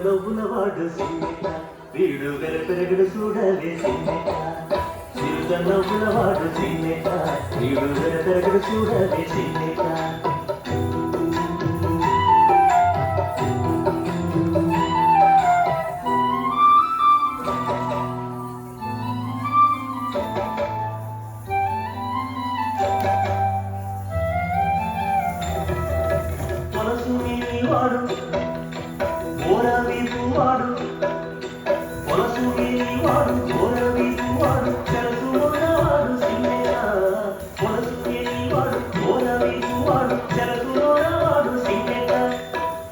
నవ్వులవాడు సిన్నెట వీడు వెరపెరగడు చూడవే సిన్నెట చిరుత నవ్వులవాడు సిన్నెట వీడు వెరపెరగడు చూడవే సిన్నెట మనసు నీవాడు ఓరవీపువాడు మనసు నీవాడు ఓరవీపువాడు కలసు ఉన్నవాడు సిన్నెట మనసు నీవాడు ఓరవీపువాడు కలసు ఉన్నవాడు సిన్నెట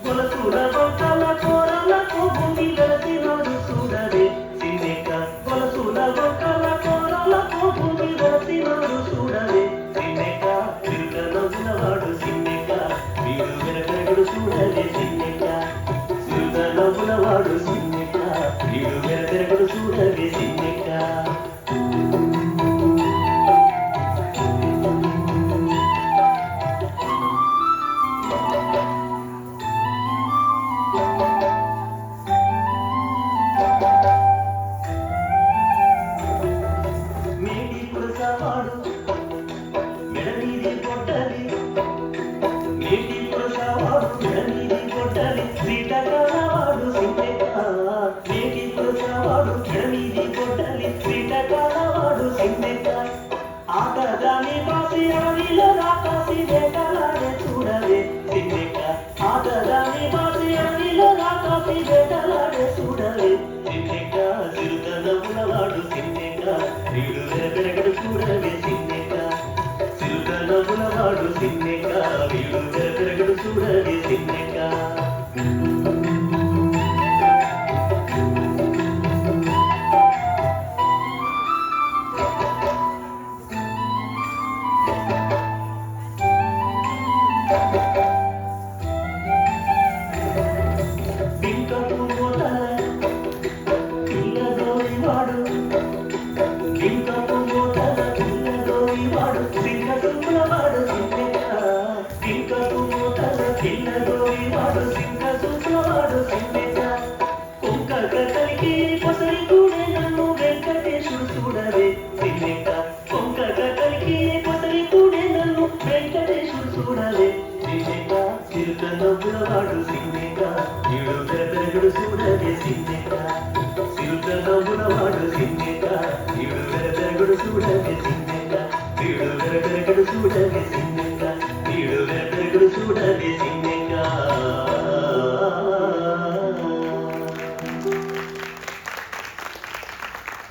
కొలసుల వంకల కోరలకు భూమి వెలసినాడు చూడవే సిన్నెట కొలసుల వంకల కోరలకు భూమి వెలసినాడు చూడవే సిన్నెట చిరుత నవ్వులవాడు సిన్నెట వీడు వెనకరగడు చూడవే సిన్నెట చిరుత నవ్వులవాడు సిన్నెట వీడు వెనకరగడు చూడవే సిన్నెట మేడి పురసవాడు మెడమీది కొట్టది మేడి పురసవాడు మెడమీది కొట్టది శ్రీటకాలవాడు సిన్నెట మేడి పురసవాడు మెడమీది కొట్టది శ్రీటకాలవాడు సిన్నెట ఆటగాని బాసి అడవిలో రాకాసి వేటలాడే చూడవే సిన్నెట ఆటగాని బాసి అడవిలో రాకాసి వేటలాడే చూడవే సిన్నెట చిరుత నవ్వులవాడు సిన్నెట వీడు వెరపెరగడు చూడవే సిన్నెట చిరుత నవ్వులవాడు సిన్నెట వీడు వెరపెరగడు చూడవే సిన్నెట బింకపు మోతల పిల్లదోరివాడు బింకపు మోతల పిల్లదోరివాడు సింహసులవాడు సిన్నెట బింకపు మోతల పిల్లదోరివాడు సింహసులవాడు సిన్నెట కుంక కట్టలికి కొసరి కూడే నన్ను వెంకటేశుడు చూడవే సిన్నెట కుంక కట్టలికి కొసరి కూడే నన్ను వెంకటేశుడు చూడవే సిన్నెట చిరుత నవ్వులవాడు సిన్నెట వీడు వెరపెరగడు చూడవే సిన్నెట